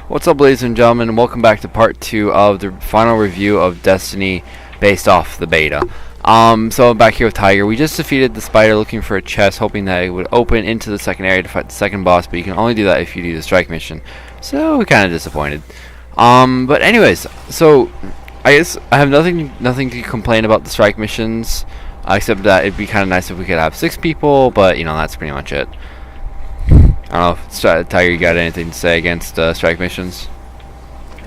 What's up, ladies and gentlemen, and welcome back to part 2 of the final review of Destiny based off the beta. So I'm back here with Tiger. We just defeated the spider looking for a chest, hoping that it would open into the second area to fight the second boss, but you can only do that if you do the strike mission. So we're kind of disappointed. But anyways, so I guess I have nothing to complain about the strike missions, except that it'd be kind of nice if we could have 6 people, but you know, that's pretty much it. I don't know if Tiger, you got anything to say against strike missions?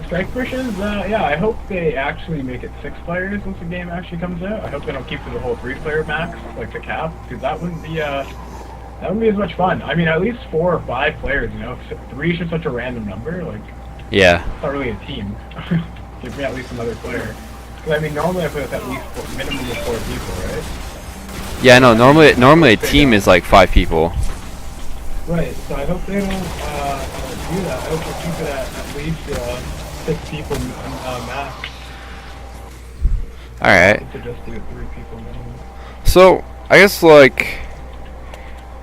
Strike missions? Yeah, I hope they actually make it 6 players once the game actually comes out. I hope they don't keep to the whole 3-player max, like the cap, because that wouldn't be as much fun. I mean, at least 4 or 5 players, you know? 3 is just such a random number, like, Yeah. it's not really a team. Give me at least another player. Because, I mean, normally I play with at least minimum of 4 people, right? Yeah, no, normally a team is like 5 people. Right, so I hope they don't do that. I hope they keep it at least 6 people max. Alright. To just do it 3 people minimum. So, I guess like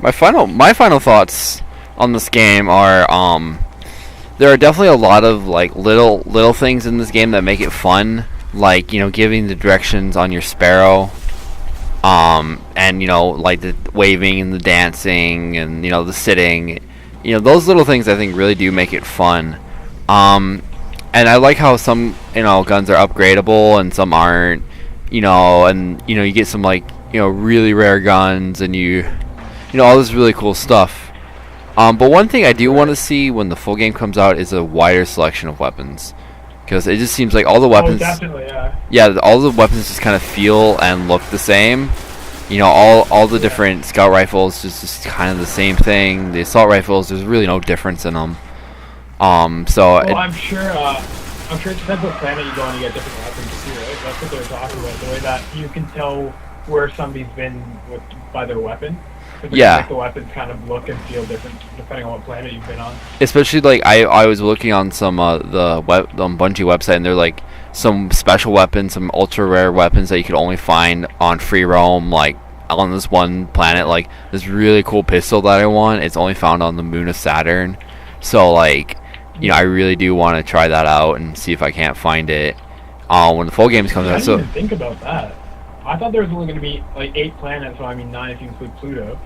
my final thoughts on this game are there are definitely a lot of like little things in this game that make it fun, like, you know, giving the directions on your sparrow. And you know, like the waving and the dancing and, you know, the sitting, you know, those little things I think really do make it fun. And I like how some, you know, guns are upgradable and some aren't, you know, and, you know, you get some, like, you know, really rare guns and you know, all this really cool stuff. But one thing I do want to see when the full game comes out is a wider selection of weapons. Because it just seems like all the weapons... Oh, definitely, yeah. Yeah, all the weapons just kind of feel and look the same. You know, all the different scout rifles just kind of the same thing. The assault rifles, there's really no difference in them. So... Well, I'm sure it depends what planet you go on, you get different weapons too, right? That's what they're talking about, the way that you can tell where somebody's been by their weapon. Yeah. Like the weapons kind of look and feel different depending on what planet you've been on. Especially, like, I was looking on some the Bungie website, and they're like some special weapons, some ultra rare weapons that you could only find on free roam, like on this one planet. Like this really cool pistol that I want, it's only found on the moon of Saturn. So, like, you know, I really do want to try that out and see if I can't find it when the full games comes out. I So didn't even think about that. I thought there was only going to be like 8 planets, so I mean 9 if you include Pluto.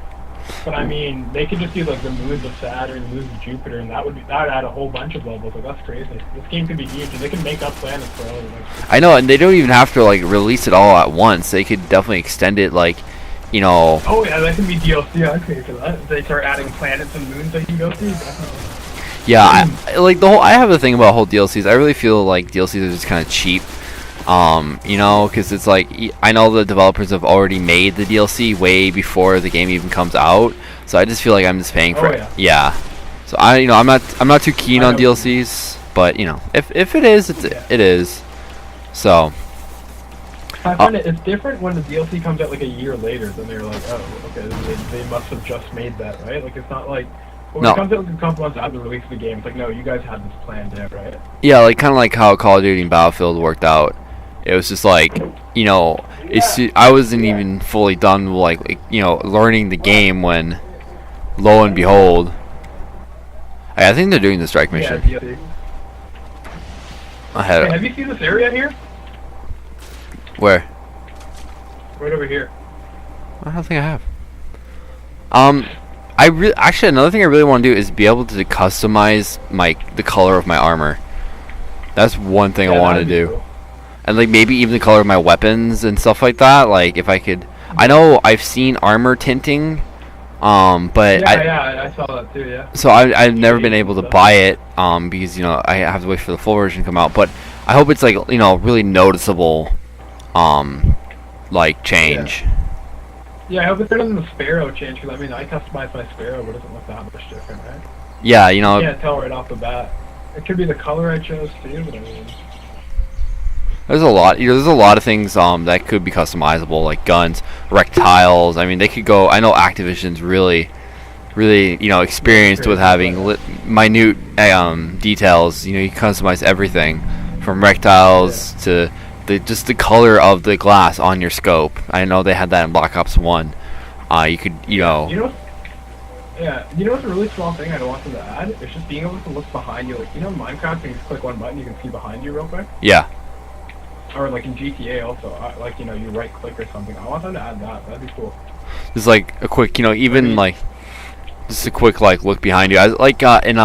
But I mean, they could just do like the moons of Saturn, the moons of Jupiter, and that would add a whole bunch of levels. Like that's crazy. This game could be huge, and they can make up planets for all of it. I know, and they don't even have to like release it all at once. They could definitely extend it, like, you know. Oh yeah, that can be DLC. I'd pay for that. If they start adding planets and moons that you can go to, definitely. Yeah, I have a thing about whole DLCs. I really feel like DLCs are just kind of cheap. You know, because it's like, I know the developers have already made the DLC way before the game even comes out, so I just feel like I'm just paying for it. Yeah. So I'm not too keen on DLCs, but you know, if it is, it is. So. I find it's different when the DLC comes out like a year later. Then they're like, oh, okay, they must have just made that, right? Like it's not like. When it comes out like a couple months after the release of the game, it's like, no, you guys had this planned out, right? Yeah, like kind of like how Call of Duty and Battlefield worked out. It was just like, you know, I wasn't even fully done like, you know, learning the game when, lo and behold, I think they're doing the strike mission. Yeah, Hey, have you seen this area here? Where? Right over here. I don't think I have. Actually, another thing I really want to do is be able to customize the color of my armor. That's one thing I want to do. Cool. And like maybe even the color of my weapons and stuff like that. Like if I could, I know I've seen armor tinting, but I saw that too. Yeah. So I've never been able to buy it, because, you know, I have to wait for the full version to come out. But I hope it's like, you know, really noticeable, like change. Yeah, I hope it's better than the Sparrow change, because I mean I customized my Sparrow, but it doesn't look that much different, right? Yeah, you know. You can't tell right off the bat. It could be the color I chose too, but I mean. There's a lot. You know, there's a lot of things that could be customizable, like guns, reptiles. I mean, they could go. I know Activision's really, you know, experienced with having minute details. You know, you can customize everything from reptiles to just the color of the glass on your scope. I know they had that in Black Ops 1. You could, you know. Yeah, you know what's a really small thing I don't want them to add? It's just being able to look behind you. Like, you know, in Minecraft, you just click one button, you can see behind you real quick. Yeah. Or like in GTA also, like, you know, you right click or something. I want them to add that. That'd be cool. Just like a quick, you know, even like just a quick like look behind you. I like in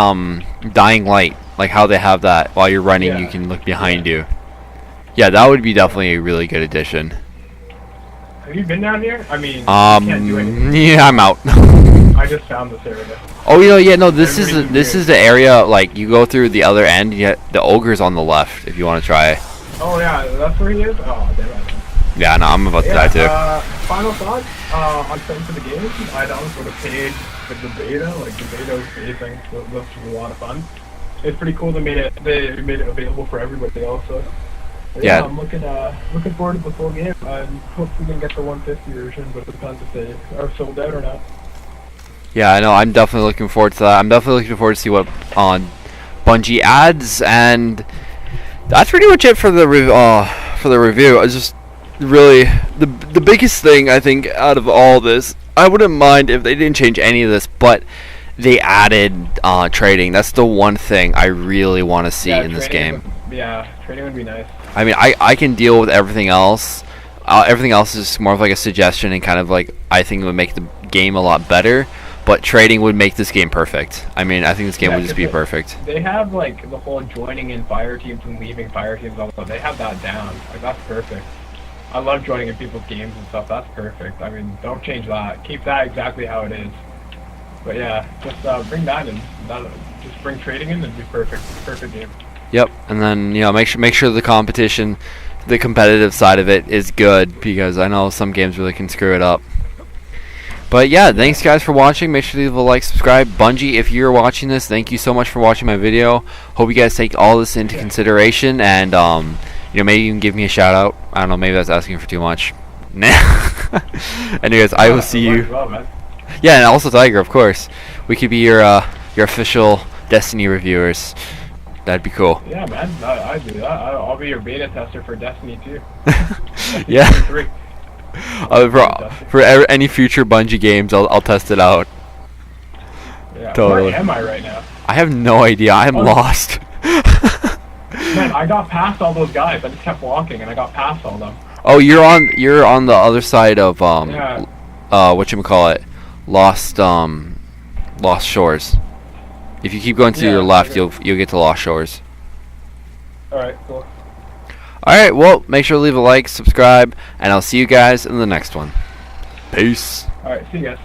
Dying Light, like how they have that while you're running, Yeah. you can look behind you. Yeah, that would be definitely a really good addition. Have you been down here? I mean, you can't do anything. Yeah, I'm out. I just found this area. Oh, you know, yeah, no, this Everybody's is the area like you go through the other end. Yet the ogre's on the left if you want to try. Oh yeah, that's where he is? Oh, damn it. Yeah, no, I'm about to die too. Final thoughts on setting for the game. I downloaded the page for the beta, like the beta was amazing. That was a lot of fun. It's pretty cool they made it available for everybody also. But Yeah. I'm looking forward to the full game. I hope we can get the 150 version, but it depends if they are sold out or not. Yeah, I know. I'm definitely looking forward to that. I'm definitely looking forward to see what Bungie adds, and that's pretty much it for the review. I just really the biggest thing I think out of all this, I wouldn't mind if they didn't change any of this, but they added trading. That's the one thing I really want to see in this game. Trading would be nice. I mean, I can deal with everything else. Everything else is more of like a suggestion and kind of like I think it would make the game a lot better. But trading would make this game perfect. I mean, I think this game would just be perfect. They have like the whole joining in fire teams and leaving fire teams. Also, they have that down. Like that's perfect. I love joining in people's games and stuff. That's perfect. I mean, don't change that. Keep that exactly how it is. But yeah, just bring that in. Just bring trading in and be perfect. Perfect game. Yep, and then make sure the competition, the competitive side of it is good because I know some games really can screw it up. But yeah, thanks guys for watching. Make sure to leave a like, subscribe. Bungie, if you're watching this, thank you so much for watching my video. Hope you guys take all this into consideration and maybe you can give me a shout out. I don't know, maybe that's asking for too much. Nah. Anyways, I will see you. Yeah, and also Tiger, of course. We could be your official Destiny reviewers. That'd be cool. Yeah, man, I'd do that. I'll be your beta tester for Destiny 2. Yeah. 3. For any future Bungie games, I'll test it out. Yeah. Totally. Where am I right now? I have no idea. I'm lost. Man, I got past all those guys. I just kept walking and I got past all them. Oh, you're on the other side of Yeah. whatchamacallit, Lost Shores. If you keep going to your left, you'll get to Lost Shores. All right, cool. Alright, well, make sure to leave a like, subscribe, and I'll see you guys in the next one. Peace. All right, see you guys.